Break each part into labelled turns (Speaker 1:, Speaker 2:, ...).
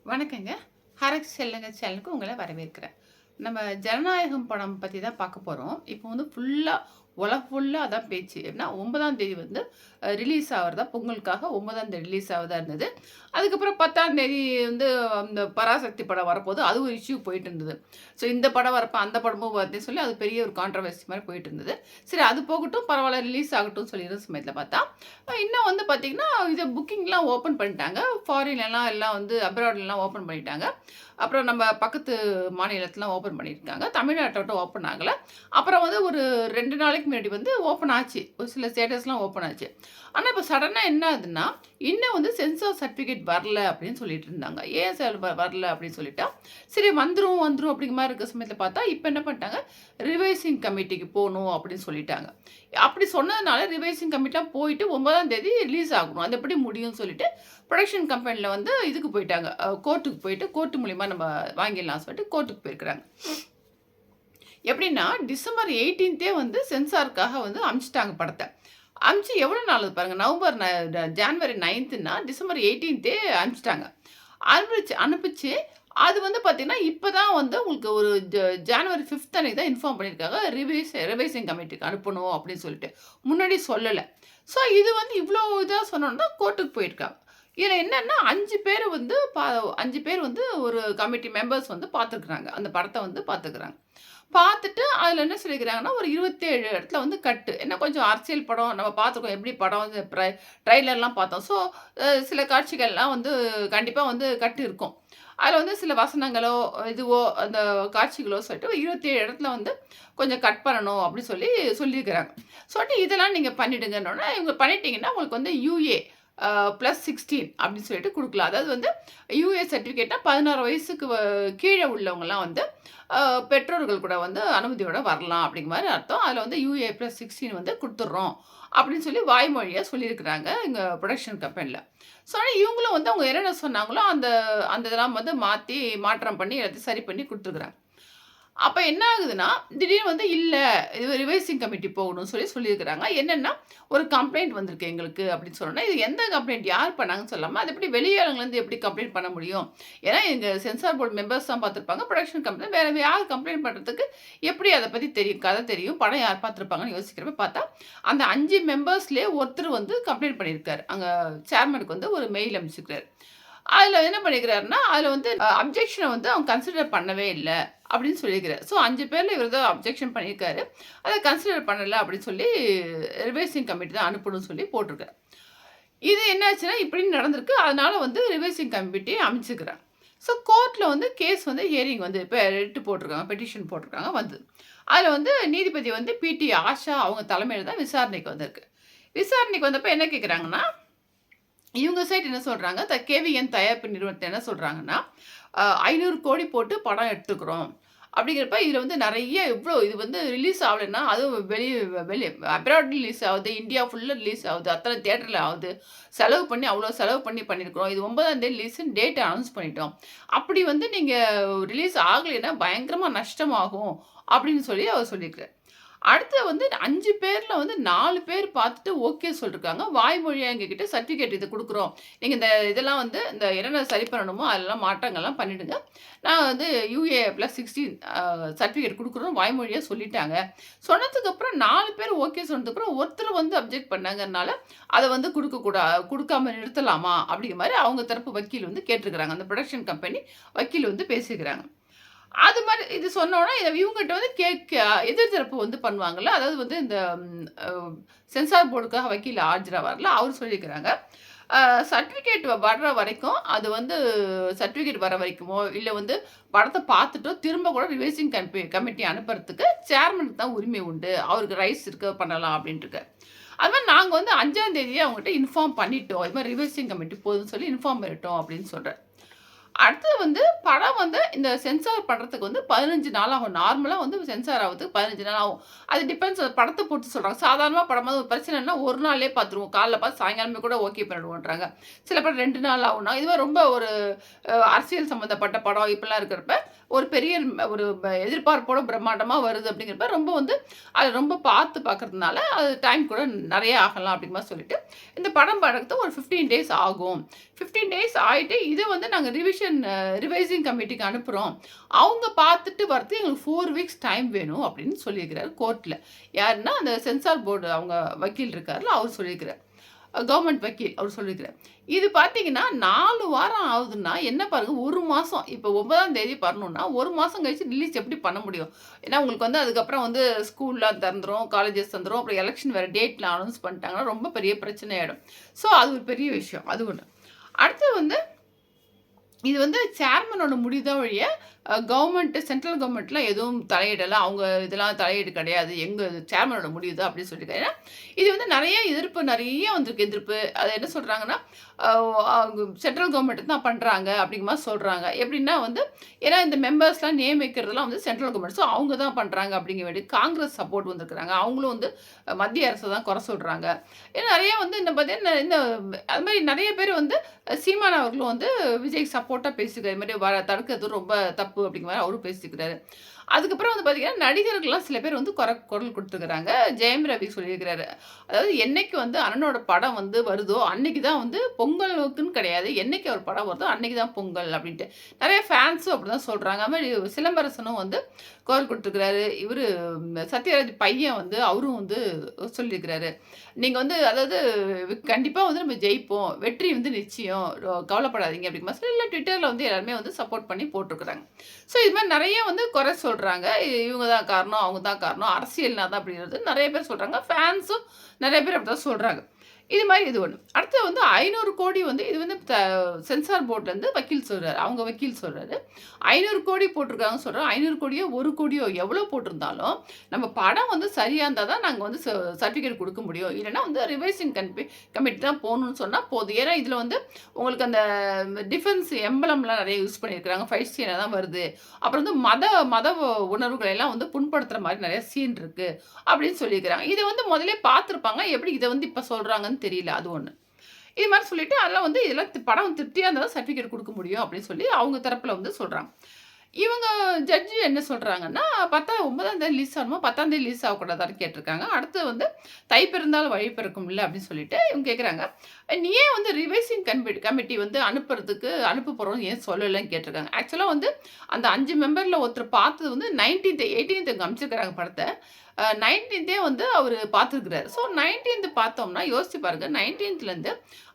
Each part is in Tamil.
Speaker 1: வணக்கங்க. ஹரக் செல்லுங்க சேனலுக்கு உங்கள வரவேற்கிறேன். நம்ம ஜனநாயகம் படம் பத்தி தான் பார்க்க போறோம். இப்போ வந்து உலகம் ஃபுல்லா அதான் பேச்சு. ஏன்னா 9ஆம் தேதி வந்து ரிலீஸ் ஆவறதா பொங்கலுக்காக 9ஆம் தேதி ரிலீஸ் ஆவதா இருந்தது. அதுக்கப்புறம் 10ஆம் தேதி வந்து அந்த பராசக்தி படம் வரப்போது. அது ஒரு இஷ்யூ போயிட்டு இருந்தது. ஸோ இந்த படம் வரப்ப அந்த படமும் வருதுன்னு சொல்லி அது பெரிய ஒரு கான்ட்ரோவர்சி மாரி போயிட்டு இருந்தது. சரி அது போகட்டும் பரவால்ல ரிலீஸ் ஆகட்டும்னு சொல்லியிருந்த சமயத்தில பார்த்தா, இன்னும் வந்து பார்த்தீங்கன்னா, இது புக்கிங்லாம் ஓப்பன் பண்ணிட்டாங்க. ஃபாரின்லலாம் எல்லாம் வந்து அப்ராட்லலாம் ஓப்பன் பண்ணிட்டாங்க. அப்புறம் நம்ம பக்கத்து மாநிலத்திலாம் ஓப்பன் பண்ணியிருக்காங்க. தமிழ்நாட்ட மட்டும் ஓப்பன் ஆகல. அப்புறம் வந்து ஒரு 2 நாளைக்கு முன்னாடி வந்து ஓப்பன் ஆச்சு. ஒரு சில ஸ்டேட்டஸ்லாம் ஓப்பன் ஆச்சு. ஆனா, இப்ப சடனா என்ன ஆகுதுன்னா, இன்னும் வந்து சென்சார் சர்டிஃபிகேட் வரல அப்படின்னு சொல்லிட்டு இருந்தாங்க. ஏன் சார் வரல அப்படின்னு சொல்லிட்டா, சரி வந்துரும் வந்துரும் அப்படிங்கிற மாரி இருக்க சமயத்தில பார்த்தா, இப்ப என்ன பண்ணிட்டாங்க, ரிவைசிங் கமிட்டிக்கு போணும் அப்படின்னு சொல்லிட்டாங்க. அப்படி சொன்னதுனால ரிவைசிங் கமிட்டிலாம் போயிட்டு 9ஆம் தேதி ரிலீஸ் ஆகணும். அது எப்படி முடியும்னு சொல்லிட்டு, புரொடக்ஷன் கம்பெனில வந்து இதுக்கு போயிட்டாங்க. கோர்ட்டுக்கு போயிட்டு, கோர்ட் மூலியமா நம்ம வாங்கிடலாம்னு சொல்லிட்டு கோர்ட்டுக்கு போயிருக்கிறாங்க. எப்படின்னா, டிசம்பர் 18தே வந்து சென்சாருக்காக வந்து அனுப்பிச்சுட்டாங்க படத்த. அனுப்பிச்சு எவ்வளோ நாள் ஆகுது பாருங்க. நவம்பர் ஜான்வரி 9ன்னா டிசம்பர் 18தே அனுப்பிச்சுட்டாங்க. அனுப்பிச்சு அது வந்து பார்த்தீங்கன்னா, இப்ப தான் வந்து உங்களுக்கு ஒரு ஜான்வரி 5த் அன்னைக்கு தான் இன்ஃபார்ம் பண்ணியிருக்காங்க. ரிவைசிங் கமிட்டிக்கு அனுப்பணும் அப்படின்னு சொல்லிட்டு. முன்னாடி சொல்லல. ஸோ இது வந்து இவ்ளோ இதா சொன்னோன தான் கோர்ட்டுக்கு போயிருக்காங்க. இதுல என்னன்னா 5 பேர் வந்து ஒரு கமிட்டி மெம்பர்ஸ் வந்து பார்த்துருக்குறாங்க. அந்த படத்த வந்து பார்த்துருக்குறாங்க. பார்த்துட்டு அதில என்ன சொல்லியிருக்கிறாங்கன்னா, ஒரு 27 இடத்துல வந்து கட்டு. ஏன்னா கொஞ்சம் அரசியல் படம் நம்ம பார்த்துருக்கோம். எப்படி படம் ட்ரெய்லர்லாம் பார்த்தோம். ஸோ சில காட்சிகள்லாம் வந்து கண்டிப்பா வந்து கட்டு இருக்கும். அதில வந்து சில வசனங்களோ, இதுவோ அந்த காட்சிகளோ சொல்லிட்டு 27 இடத்துல வந்து கொஞ்சம் கட் பண்ணணும் அப்படின்னு சொல்லியிருக்கிறாங்க. சொல்லிட்டு இதெல்லாம் நீங்க பண்ணிடுங்கன்னோனே, இவங்க பண்ணிட்டீங்கன்னா உங்களுக்கு வந்து யுஏ +16 அப்படின்னு சொல்லிட்டு குடுக்கலாம். அதாவது வந்து யுஏ சர்டிஃபிகேட்னா 16 வயசுக்கு கீழ உள்ளவங்கலாம் வந்து அ பெற்றோர்கள் கூட வந்து அனுமதியோட வரலாம் அப்படிங்கிற மாரி அர்த்தம். அதில வந்து யுஏ +16 வந்து குடுத்துடுறோம் அப்படின்னு சொல்லி வாய்மொழியா சொல்லியிருக்கிறாங்க எங்க புரொடக்ஷன் கம்பெனில. இவங்களும் வந்து அவங்க என்னென்ன சொன்னாங்களோ அந்த அந்த இதெல்லாம் வந்து மாற்றம் பண்ணி எல்லாத்தையும் சரி பண்ணி குடுத்துருக்காங்க. அப்ப என்ன ஆகுதுன்னா, திடீர்னு வந்து இல்ல, இது ரிவைசிங் கமிட்டி போகணும்னு சொல்லியிருக்கிறாங்க. என்னன்னா, ஒரு கம்ப்ளைண்ட் வந்திருக்கு எங்களுக்கு அப்படின்னு சொன்னோனே, இது எந்த கம்ப்ளைண்ட் யார் பண்ணாங்கன்னு சொல்லாம, அது எப்படி வெளியாளுங்கலேருந்து எப்படி கம்ப்ளைண்ட் பண்ண முடியும்? ஏன்னா, எங்க சென்சார் போர்ட் மெம்பர்ஸ் தான் பார்த்துருப்பாங்க. புரொடக்ஷன் கம்பெனி வேற யார் கம்ப்ளைண்ட் பண்றதுக்கு எப்படி அத பத்தி தெரியும்? கதை தெரியும். படம் யார் பார்த்துருப்பாங்கன்னு யோசிக்கிறப்ப பார்த்தா, அந்த 5 மெம்பர்ஸ்லயே ஒருத்தர் வந்து கம்ப்ளைண்ட் பண்ணியிருக்காரு. அங்க சேர்மனுக்கு வந்து ஒரு மெயில் அனுப்பிச்சிருக்காரு. அதுல என்ன பண்ணியிருக்கிறாருன்னா, அதுல வந்து அப்ஜெக்ஷன வந்து அவங்க கன்சிடர் பண்ணவே இல்ல. அப்படின்னு சொல்லியிருக்கிறார். ஸோ 5 பேர்ல இவர் தான் அப்ஜெக்ஷன் பண்ணியிருக்காரு. அத கன்சிடர் பண்ணல அப்படின்னு சொல்லி ரிவைசிங் கமிட்டி தான் அனுப்பணும்னு சொல்லி போட்டிருக்காரு. இது என்னாச்சுன்னா, இப்படின்னு நடந்திருக்கு. அதனால வந்து ரிவைசிங் கமிட்டிய அமைச்சுக்கிறாங்க. ஸோ கோர்ட்ல வந்து கேஸ் வந்து ஹியரிங் வந்து இப்ப ரிட் போட்டிருக்காங்க. பெட்டிஷன் போட்டிருக்காங்க வந்தது. அதுல வந்து நீதிபதி வந்து பிடி ஆஷா அவங்க தலைமையில தான் விசாரணைக்கு வந்திருக்கு. விசாரணைக்கு வந்தப்ப என்ன கேட்குறாங்கன்னா, இவங்க சைட் என்ன சொல்றாங்க, கேவிஎன் தயாரிப்பு நிறுவனத்த என்ன சொல்றாங்கன்னா, 500 கோடி போட்டு படம் எடுத்துக்கிறோம். அப்படிங்கிறப்ப இதில வந்து நெறைய இது வந்து ரிலீஸ் ஆவலன்னா, அதுவும் வெளி அப்ராட் ரிலீஸ் ஆவுது, இந்தியா ஃபுல்லா ரிலீஸ் ஆவுது, அத்தன தியேட்டர்ல ஆவுது. அவ்வளோ செலவு பண்ணி பண்ணியிருக்கிறோம். இது 9ஆம் தேதி ரிலீஸ்ன்னு டேட் அனௌன்ஸ் பண்ணிட்டோம். அப்படி வந்து நீங்க ரிலீஸ் ஆகலைன்னா பயங்கரமா நஷ்டமாகும். அப்படின்னு சொல்லி அவர் சொல்லியிருக்கிறார். அடுத்து வந்து 5 பேர்ல வந்து 4 பேர் பார்த்துட்டு ஓகே சொல்லிருக்காங்க. வாய்மொழியா எங்ககிட்ட சர்டிஃபிகேட் இது குடுக்குறோம். நீங்க இதெல்லாம் வந்து இந்த என்னென்ன சரி பண்ணணுமோ அதெல்லாம் மாற்றங்கள்லாம் பண்ணிடுங்க. நான் வந்து யுஏ +16 சர்டிஃபிகேட் குடுக்குறோம்னு வாய்மொழியா சொல்லிட்டாங்க. சொன்னதுக்கப்புறம் 4 பேர் ஓகே சொன்னதுக்கப்புறம் ஒருத்தர் வந்து அப்ஜெக்ட் பண்ணாங்கறனால, அத வந்து குடுக்காம நிறுத்தலாமா? அப்படிங்கிற மாரி அவங்க தரப்பு வக்கீல் வந்து கேட்டிருக்கிறாங்க. அந்த புரொடக்ஷன் கம்பெனி வக்கீல் வந்து பேசியிருக்கிறாங்க. அது மாரி இது சொன்னோனே, இவங்கட்ட வந்து எதிர் தரப்பு வந்து பண்ணுவாங்கல்ல. அதாவது வந்து இந்த அ சென்சார் போர்டுக்காக வக்கீல் ஆஜராவார்ல, அவரு சொல்லியிருக்கிறாங்க. அ சர்டிஃபிகேட் வர்ற வரைக்கும், அது வந்து சர்டிஃபிகேட் வர வரைக்குமோ, இல்ல வந்து படத்த பார்த்துட்டோ, திரும்ப கூட ரிவைசிங் கமிட்டி அனுப்புறதுக்கு சேர்மனுக்கு தான் உரிமை உண்டு. அவருக்கு ரைட்ஸ் இருக்கு பண்ணலாம் அப்டின்ட்டு. அது மாரி நாங்க வந்து 5ஆம் தேதியே அவங்கட்ட இன்ஃபார்ம் பண்ணிட்டோம். இது மாரி ரிவைசிங் கமிட்டி போதுன்னு சொல்லி இன்ஃபார்ம் பண்ணிட்டோம் அப்டின்னு சொல்றாரு. அடுத்தது வந்து படம் வந்து இந்த சென்சார் பண்றதுக்கு வந்து 15 நாள் ஆகும். நார்மலா வந்து சென்சார் ஆவறதுக்கு 15 நாள் ஆகும். அது டிபெண்ட்ஸ் படத்த பொறுத்து சொல்றாங்க. சாதாரணமா படமா ஒரு பிரச்சனைன்னா ஒரு நாள்லயே பார்த்துருவோம். காலைல பார்த்து சாயங்காலமே கூட ஓகே பண்ணிடுவோன்றாங்க. சில படம் 2 நாள் ஆகும்னா, இதுவே ரொம்ப ஒரு அரசியல் சம்மந்தப்பட்ட படம் இப்படிலாம் இருக்கிறப்ப, ஒரு பெரிய எதிர்பார்ப்போட பிரம்மாண்டமா வருது அப்படிங்கிறப்ப, ரொம்ப வந்து அத ரொம்ப பார்த்து பார்க்கறதுனால, அது டைம் கூட நெறைய ஆகலாம் அப்படிங்கிற மாரி சொல்லிட்டு, இந்த படம் படத்துக்கு ஒரு 15 டேஸ் ஆகும். 15 டேஸ் ஆயிட்டு, இத வந்து நாங்க ரிவிஷன் ரிவைசிங் கமிட்டிக்கு அனுப்புறோம். அவங்க பார்த்துட்டு வரதுக்கு எங்களுக்கு 4 வீக்ஸ் டைம் வேணும் அப்படின்னு சொல்லியிருக்கிறாரு கோர்ட்ல. யாருன்னா, அந்த சென்சார் போர்டு அவங்க வக்கீல் இருக்கார்ல, அவர் சொல்லியிருக்கிறார். கவர்மெண்ட் வக்கீல் அவர் சொல்லியிருக்கிறார். இது பார்த்தீங்கன்னா 4 வாரம் ஆகுதுன்னா, என்ன பாருங்க 1 மாசம். இப்போ 9ஆம் தேதி வரணும்னா, 1 மாசம் கழிச்சு ரிலீஸ் எப்படி பண்ண முடியும்? ஏன்னா உங்களுக்கு வந்து அதுக்கப்புறம் வந்து ஸ்கூல்லாம் திறந்துரும், காலேஜஸ் திறந்துரும். அப்புறம் எலக்ஷன் வேற டேட்லாம் அனௌன்ஸ் பண்ணிட்டாங்கன்னா, ரொம்ப பெரிய பிரச்சனை ஆயிடும். ஸோ அது ஒரு பெரிய விஷயம். அது ஒண்ணு. அடுத்து வந்து இது வந்து சேர்மனோட முடிவு தான் ஒழிய, கவர்மெண்ட் சென்ட்ரல் கவர்மெண்ட்லாம் எதுவும் தலையிடல. அவங்க இதெல்லாம் தலையீடு கிடையாது. எங்க சேர்மனோட முடிவு தான் அப்படின்னு சொல்லியிருக்காங்க. ஏன்னா, இது வந்து நெறைய நெறைய வந்திருக்கு எதிர்ப்பு. அது என்ன சொல்றாங்கன்னா, சென்ட்ரல் கவர்மெண்ட் தான் பண்றாங்க அப்படிங்கிற மாரி சொல்றாங்க. எப்படின்னா வந்து, ஏன்னா இந்த மெம்பர்ஸ்லாம் நியமிக்கிறதெல்லாம் வந்து சென்ட்ரல் கவர்மெண்ட். ஸோ அவங்க தான் பண்றாங்க அப்படிங்கிற வேண்டி காங்கிரஸ் சப்போர்ட் வந்திருக்கிறாங்க. அவங்களும் வந்து மத்திய அரச தான் குறை சொல்றாங்க. ஏன்னா நெறைய வந்து இந்த பார்த்தீங்கன்னா, இந்த அது மாரி நெறைய பேர் வந்து சீமான் அவர்களும் வந்து விஜய்க்கு சப்போர்ட்டா பேசியிருக்காரு. இது மாரி தடுக்கிறது ரொம்ப தப்பு அப்படிங்கிற மாரி அவரும் பேசியிருக்கிறாரு. அதுக்கப்புறம் வந்து பார்த்தீங்கன்னா, நடிகர்கள்லாம் சில பேர் வந்து குரல் குடுத்துருக்காங்க. ஜெயம் ரவி சொல்லியிருக்கிறாரு. அதாவது என்னைக்கு வந்து அண்ணனோட படம் வந்து வருதோ, அன்னைக்கு தான் வந்து பொங்கலுக்குன்னு கிடையாது. என்னைக்கு அவர் படம் வருதோ, அன்னைக்கு தான் பொங்கல் அப்படின்ட்டு. நெறைய ஃபேன்ஸும் அப்படிதான் சொல்றாங்க. அது மாரி சிலம்பரசனும் வந்து குரல் குடுத்துருக்கிறாரு. சத்யராஜ் பையன் வந்து அவரும் வந்து சொல்லியிருக்கிறாரு. நீங்க வந்து அதாவது கண்டிப்பா வந்து நம்ம ஜெயிப்போம். வெற்றி வந்து நிச்சயம். கவலைப்படாதீங்க அப்படிங்கிற மாரி எல்லாம் ட்விட்டர்ல வந்து எல்லாருமே வந்து சப்போர்ட் பண்ணி போட்டுருக்காங்க. ஸோ இது மாரி நெறைய வந்து குறை சொல்றாங்க. இவங்க தான் காரணம், அவங்க தான் காரணம். அரசியல்னா தான் அப்படிங்கிறது நெறைய பேர் சொல்றாங்க. ஃபேன்ஸும் நெறைய பேர் அப்படிதான் சொல்றாங்க. இது மாரி இது ஒண்ணு. அடுத்து வந்து 500 கோடி வந்து இது வந்து சென்சார் போர்ட்லேருந்து வக்கீல் சொல்றாரு. அவங்க வக்கீல் சொல்றாரு. 500 கோடி போட்டிருக்காங்கன்னு சொல்றோம். 500 கோடியோ, 1 கோடியோ எவ்வளோ போட்டிருந்தாலும், நம்ம படம் வந்து சரியா இருந்தா தான் நாங்க வந்து சர்டிஃபிகேட் குடுக்க முடியும். இல்லன்னா வந்து ரிவைசிங் கமிட்டி தான் போணும்னு சொன்னா போதும். ஏன்னா இதுல வந்து உங்களுக்கு அந்த டிஃபென்ஸ் எம்பளம்லாம் நெறைய யூஸ் பண்ணியிருக்கிறாங்க. ஃபைட் சீனா தான் வருது. அப்புறம் வந்து மத மத உணர்வுகளை எல்லாம் வந்து புண்படுத்துற மாரி நெறைய சீன் இருக்கு. அப்படின்னு சொல்லியிருக்கிறாங்க. இத வந்து முதல்லயே பார்த்துருப்பாங்க. எப்படி இத வந்து இப்ப சொல்றாங்கன்னு தெரியல. அது ஒண்ணு. இது மாரி சொல்லிட்டு அதெல்லாம் வந்து இதெல்லாம் படம் திருப்தியா இருந்தா தான் சர்டிஃபிகேட் குடுக்க முடியும் அப்படின்னு சொல்லி அவங்க தரப்புல வந்து சொல்றாங்க. இவங்க ஜட்ஜ் என்ன சொல்றாங்கன்னா, 9ஆம் தேதி ரிலீஸ் ஆகணுமா, 10ஆம் தேதி ரிலீஸ் ஆகக்கூடாதான்னு கேட்டிருக்காங்க. அடுத்து வந்து தை பிறந்தால் வழி பிறக்கும்ல அப்படின்னு சொல்லிட்டு இவங்க கேட்குறாங்க. நீ ஏன் வந்து ரிவைசிங் கமிட்டி வந்து அனுப்ப போறோம்னு ஏன் சொல்லலன்னு கேட்டிருக்காங்க. ஆக்சுவலா வந்து அந்த 5 மெம்பர்ல ஒருத்தர் பார்த்தது வந்து 19த் 18த் அனுப்பிச்சிருக்காங்க படத்த. 19த்தே வந்து அவரு பார்த்துருக்கிறாரு. ஸோ 19த் பார்த்தோம்னா யோசிச்சு பாருங்க. 19த்லேருந்து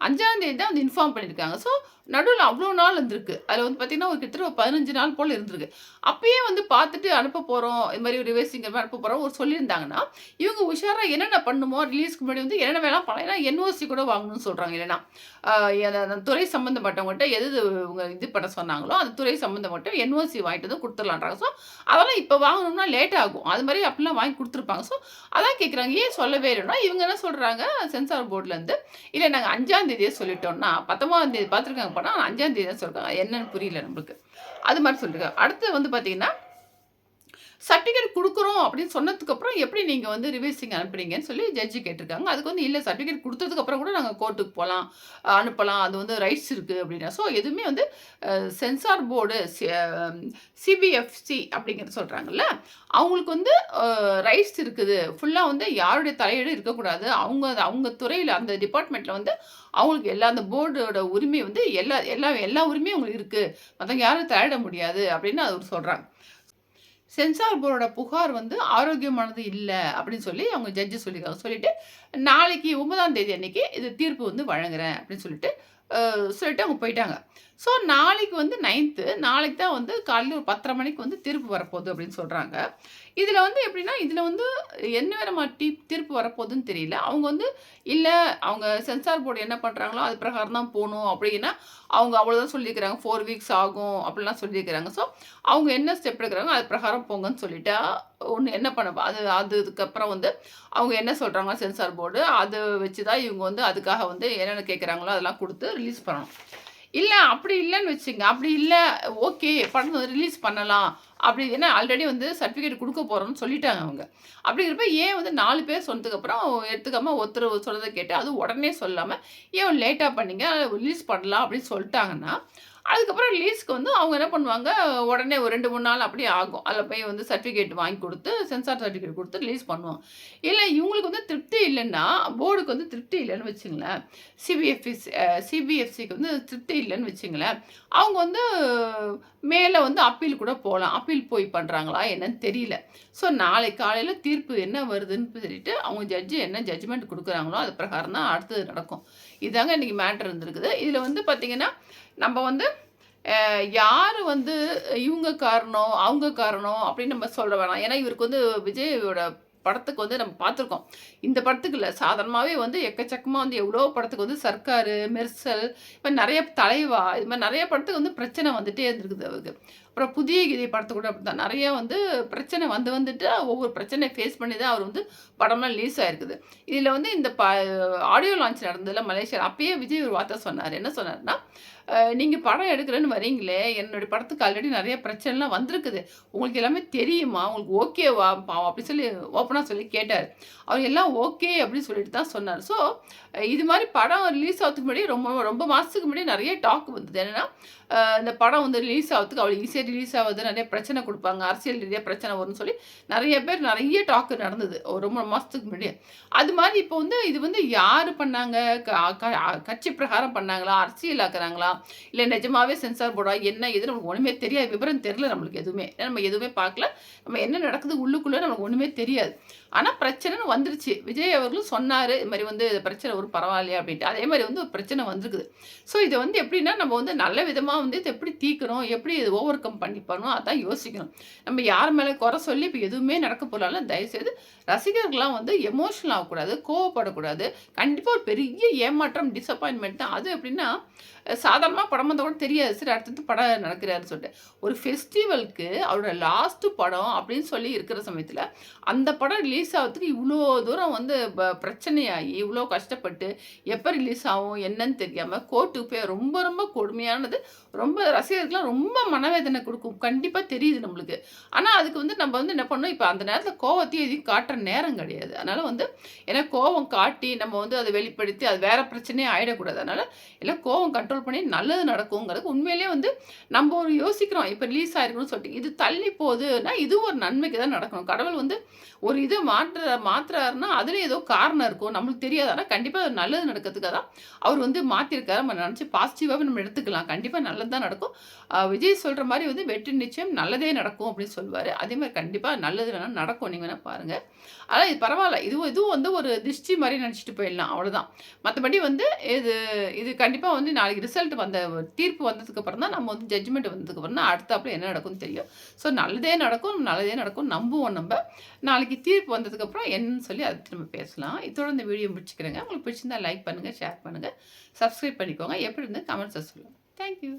Speaker 1: 5ஆம் தேதி தான் வந்து இன்ஃபார்ம் பண்ணியிருக்காங்க. ஸோ நடுவுல அவ்ளோ நாள் இருந்திருக்கு. அதுல வந்து பார்த்தீங்கன்னா, ஒரு கிட்டத்தட்ட ஒரு 15 நாள் போல இருந்திருக்கு. அப்பயே வந்து பார்த்துட்டு அனுப்ப போறோம். இது மாரி ரிவைசிங் அனுப்ப போறோம் ஒரு சொல்லியிருந்தாங்கன்னா, இவங்க உஷாரா என்னென்ன பண்ணுமோ ரிலீஸ்க்கு முன்னாடி வந்து என்னென்ன வேணா பண்ணலாம். ஏன்னா என்ஓசி கூட வாங்கணும்னு சொல்றாங்க. இல்லன்னா, அ அந்த துறை சம்மந்தப்பட்டவங்கள்ட்ட இவங்க இது பண்ண சொன்னாங்களோ, அந்த துறை சம்மந்தப்பட்ட என்ஓசி வாங்கிட்டு வந்து குடுத்துடலான்றாங்க. ஸோ அதெல்லாம் இப்ப வாங்கணும்னா லேட் ஆகும். அது மாரி அப்படிலாம் வாங்கி குடுத்துருப்பாங்க. ஸோ அதான் கேட்குறாங்க. ஏன் சொல்லவே இல்லன்னா, இவங்க என்ன சொல்றாங்க சென்சார் போர்ட்லேருந்து, இல்ல நாங்க 5ஆம் தேதியே சொல்லிட்டோம்னா, 19ஆம் தேதி பார்த்துருக்காங்க படம். 5ஆம் தேதி தான் சொல்றாங்க. என்னன்னு புரியல நம்மளுக்கு. அது மாரி சொல்லிருக்காங்க. அடுத்து வந்து பார்த்தீங்கன்னா, சர்டிஃபிகேட் குடுக்குறோம் அப்படின்னு சொன்னதுக்கு அப்புறம் எப்படி நீங்க வந்து ரிவைசிங் அனுப்புறீங்கன்னு சொல்லி ஜட்ஜ் கேட்டிருக்காங்க. அதுக்கு வந்து இல்ல சர்டிஃபிகேட் குடுத்ததுக்கு அப்புறம் கூட நாங்க கோர்ட்டுக்கு போலாம். அனுப்பலாம். அது வந்து ரைட்ஸ் இருக்கு அப்படின்னா. ஸோ எதுவுமே வந்து சென்சார் போர்டு சிபிஎஃப்சி அப்படிங்கிறது சொல்றாங்கல்ல. அவங்களுக்கு வந்து ரைட்ஸ் இருக்குது. ஃபுல்லா வந்து யாருடைய தலையீடும் இருக்கக்கூடாது. அவங்க அவங்க துறையில அந்த டிபார்ட்மெண்ட்ல வந்து அவங்களுக்கு அந்த போர்டோட உரிமை வந்து எல்லா எல்லா எல்லா உரிமையும் உங்களுக்கு இருக்கு. மத்தவங்க யாரும் தலையிட முடியாது அப்படின்னு அவர் சொல்றாங்க. சென்சார் போர்டோட புகார் வந்து ஆரோக்கியமானது இல்ல அப்படின்னு சொல்லி அவங்க ஜட்ஜ் சொல்லியிருக்காங்க. சொல்லிட்டு நாளைக்கு 9ஆம் தேதி அன்னைக்கு இது தீர்ப்பு வந்து வழங்குறேன் அப்படின்னு சொல்லிட்டு அவங்க போயிட்டாங்க. ஸோ நாளைக்கு வந்து 9த் நாளைக்கு தான் வந்து காலையில ஒரு 10:30 மணிக்கு வந்து தீர்ப்பு வரப்போகுது அப்படின்னு சொல்றாங்க. இதுல வந்து எப்படின்னா, இதுல வந்து என்ன விதமா தீர்ப்பு வரப்போகுதுன்னு தெரியல. அவங்க வந்து இல்ல அவங்க சென்சார் போர்டு என்ன பண்றாங்களோ, அது பிரகாரம் தான் போணும் அப்படின்னா, அவங்க அவ்வளோதான் சொல்லியிருக்கிறாங்க. 4 வீக்ஸ் ஆகும் அப்படிலாம் சொல்லியிருக்கிறாங்க. ஸோ அவங்க என்ன ஸ்டெப் எடுக்கிறாங்க, அது பிரகாரம் போங்கன்னு சொல்லிட்டா, ஒண்ணு என்ன பண்ண அதுக்கப்புறம் வந்து அவங்க என்ன சொல்றாங்களோ சென்சார் போர்டு, அத வச்சு தான் இவங்க வந்து அதுக்காக வந்து என்னென்ன கேட்குறாங்களோ அதெல்லாம் குடுத்து ரிலீஸ் பண்ணணும். இல்ல அப்படி இல்லன்னு வச்சுக்கங்க. அப்படி இல்ல ஓகே படம் ரிலீஸ் பண்ணலாம். அப்படி ஏன்னா ஆல்ரெடி வந்து சர்டிஃபிகேட் குடுக்க போறோம்னு சொல்லிட்டாங்க அவங்க. அப்படிங்கிறப்ப ஏன் வந்து 4 பேர் சொன்னதுக்கப்புறம் எடுத்துக்காம ஒருத்தர் சொல்றத கேட்டு அதுவும் உடனே சொல்லாம ஏன் லேட்டா பண்ணீங்க? ரிலீஸ் பண்ணலாம் அப்படின்னு சொல்ட்டாங்கன்னா, அதுக்கப்புறம் ரிலீஸ்க்கு வந்து அவங்க என்ன பண்ணுவாங்க, உடனே ஒரு 2, 3 நாள் அப்படியே ஆகும். அதில போய் வந்து சர்டிஃபிகேட் வாங்கி குடுத்து, சென்சார் சர்டிஃபிகேட் குடுத்து ரிலீஸ் பண்ணுவாங்க. இல்ல இவங்களுக்கு வந்து திருப்தி இல்லன்னா, போர்டுக்கு வந்து திருப்தி இல்லன்னு வச்சுங்களேன், சிபிஎஃப்சிக்கு வந்து திருப்தி இல்லன்னு வச்சுங்களேன், அவங்க வந்து மேல வந்து அப்பீல் கூட போலாம். அப்பீல் போய் பண்றாங்களா என்னன்னு தெரியல. ஸோ நாளைக்கு காலையில தீர்ப்பு என்ன வருதுன்னு சொல்லிட்டு, அவங்க ஜட்ஜ் என்ன ஜட்ஜ்மெண்ட் குடுக்குறாங்களோ, அது பிரகாரம் தான் அடுத்தது நடக்கும். இதாங்க இன்னைக்கு மேட்டர் இருந்திருக்குது. இதில வந்து பார்த்தீங்கன்னா, நம்ம வந்து யாரு வந்து இவங்க காரணம், அவங்க காரணம் அப்படின்னு நம்ம சொல்ல வேணாம். ஏன்னா, இவருக்கு வந்து விஜயோட படத்துக்கு வந்து நம்ம பார்த்துருக்கோம். இந்த படத்துக்கு இல்ல, சாதாரணமாவே வந்து எக்கச்சக்கமா வந்து எவ்வளோ படத்துக்கு வந்து சர்க்காரு, மெர்சல், இப்ப நெறைய தலைவா, இது மாரி நெறைய படத்துக்கு வந்து பிரச்சனை வந்துட்டே இருந்திருக்குது அவருக்கு. அப்புறம் புதிய கீதை படத்துக்கு கூட அப்படித்தான். நெறைய வந்து பிரச்சனை வந்துட்டு ஒவ்வொரு பிரச்சனைய ஃபேஸ் பண்ணி தான் அவர் வந்து படம்லாம் ரிலீஸ் ஆயிருக்குது. இதில வந்து இந்த ஆடியோ லான்ச் நடந்ததுல மலேசியால, அப்பயே விஜய் ஒரு வார்த்தை சொன்னாரு. என்ன சொன்னாருன்னா, நீங்க படம் எடுக்கிறேன்னு வரீங்களே, என்னுடைய படத்துக்கு ஆல்ரெடி நெறைய பிரச்சனைலாம் வந்திருக்குது. உங்களுக்கு எல்லாமே தெரியுமா? உங்களுக்கு ஓகேவா? அப்படி சொல்லி ஓப்பனா சொல்லி கேட்டாரு. அவர் எல்லாம் ஓகே அப்படின்னு சொல்லிட்டு தான் சொன்னாரு. ஸோ இது மாரி படம் ரிலீஸ் ஆவதுக்கு முன்னாடி ரொம்ப ரொம்ப மாசத்துக்கு முன்னாடி நெறைய டாக் வந்தது. என்னன்னா, இந்த படம் வந்து ரிலீஸ் ஆவதுக்கு அவ்வளோ ஈஸியா ரிலீஸ் ஆவாது. நெறைய பிரச்சனை குடுப்பாங்க. அரசியல் ரீதியா பிரச்சனை வரும்னு சொல்லி நெறைய பேர் நெறைய டாக் நடந்தது. ஒரு ரொம்ப மாசத்துக்கு முன்னாடியே. அது மாரி இப்போ வந்து இது வந்து யாரு பண்ணாங்க? க க கட்சி பிரகாரம் பண்ணாங்களா? அரசியலாக்குறாங்களா? இல்ல நிஜமாவே சென்சார் போர்டா? என்ன ஏதுன்னு நமக்கு ஒண்ணுமே தெரியாது. விவரம் தெரியல நம்மளுக்கு எதுவுமே. ஏன்னா நம்ம எதுவுமே பார்க்கல. நம்ம என்ன நடக்குது உள்ளுக்குள்ள நமக்கு ஒண்ணுமே தெரியாது. ஆனா பிரச்சனைன்னு வந்துருச்சு. விஜய் அவர்களும் சொன்னாரு. இது மாரி வந்து பிரச்சனை வரும் பரவாயில்லையா அப்படின்ட்டு. அதே மாரி வந்து ஒரு பிரச்சனை வந்திருக்குது. ஸோ இது வந்து எப்படின்னா, நம்ம வந்து நல்ல விதமா வந்து இத எப்படி தீர்க்கணும்? எப்படி இத ஓவர் கம் பண்ணி பண்ணணும்? அதான் யோசிக்கணும். நம்ம யார் மேல குறை சொல்லி இப்ப எதுவுமே நடக்க போறனால தயவுசெய்து ரசிகர்கள்லாம் வந்து எமோஷனல் ஆகக்கூடாது. கோவப்படக்கூடாது. கண்டிப்பா ஒரு பெரிய ஏமாற்றம், டிசப்பாயின்ட்மென்ட் தான். அது எப்படின்னா, சாதாரணமா படம் வந்தா கூட தெரியாது. சரி அடுத்தடுத்து படம் நடக்கிறாருன்னு சொல்லிட்டு. ஒரு ஃபெஸ்டிவலுக்கு அவரோட லாஸ்ட் படம் அப்படின்னு சொல்லி இருக்கிற சமயத்துல, அந்த படம் ரிலீஸ் ஆவறதுக்கு இவ்ளோ தூரம் வந்து பிரச்சனையாகி, இவ்ளோ கஷ்டப்பட்டு, எப்ப ரிலீஸ் ஆகும் என்னன்னு தெரியாம கோர்ட்டுக்கு போய் ரொம்ப ரொம்ப கொடுமையானது. ரொம்ப ரசிகர்களுக்குலாம் ரொம்ப மனவேதனை குடுக்கும். கண்டிப்பா தெரியுது நம்மளுக்கு. ஆனா அதுக்கு வந்து நம்ம வந்து என்ன பண்ணணும், இப்ப அந்த நேரத்துல கோவத்தையும் எதையும் காட்டுற நேரம் கிடையாது. அதனால வந்து ஏன்னா கோவம் காட்டி நம்ம வந்து அத வெளிப்படுத்தி அது வேற பிரச்சனையா ஆயிடக்கூடாது. அதனால எல்லாம் கோவம் கண்ட்ரோல் பண்ணி நல்லது நடக்குங்கிறது உண்மையிலேயே வந்து நம்ம ஒரு யோசிக்கிறோம். இப்ப ரிலீஸ் ஆயிருக்குன்னு சொல்லிட்டு. இது தள்ளி போகுதுன்னா, இதுவும் ஒரு நன்மைக்கு தான் நடக்கணும். கடவுள் வந்து ஒரு இத மாத்துறாருன்னா, அதுல ஏதோ காரணம் இருக்கும். நம்மளுக்கு தெரியாது. ஆனா கண்டிப்பா அது நல்லது நடக்கிறதுக்காக தான் அவர் வந்து மாத்திருக்காரு. நம்ம நெனச்சு பாசிட்டிவாவே நம்ம எடுத்துக்கலாம். கண்டிப்பா நல்லது தான் நடக்கும். விஜய் சொல்ற மாரி வந்து வெற்றி நிச்சயம் நல்லதே நடக்கும் அப்படின்னு சொல்லுவாரு. அதே மாரி கண்டிப்பா நல்லது வேணா நடக்கும். நீங்க வேணா பாருங்க. ஆனா இது பரவால்ல. இதுவும் வந்து ஒரு திஷ்டி மாரி நெனச்சுட்டு போயிடலாம். அவ்வளோதான். மத்தபடி வந்து இது இது கண்டிப்பா வந்து நாளைக்கு ரிசல்ட் தீர்ப்பு வந்ததுக்கு அப்புறம் தான் நம்ம வந்து ஜட்ஜ்மெண்ட் வந்ததுக்கு அப்புறம் தான் அடுத்தாப்புல என்ன நடக்கும்னு தெரியும். ஸோ நல்லதே நடக்கும், நல்லதே நடக்கும் நம்புவோம் நம்ப. நாளைக்கு தீர்ப்பு வந்ததுக்கப்புறம் என்னன்னு சொல்லி அத பத்தி நம்ம பேசலாம். இதோட இந்த வீடியோ முடிச்சுக்கிறேங்க. உங்களுக்கு பிடிச்சிருந்தா லைக் பண்ணுங்க, ஷேர் பண்ணுங்க, சப்ஸ்கிரைப் பண்ணிக்கோங்க. எப்படி இருந்து கமெண்ட்ஸ்ல சொல்லுங்க. Thank you.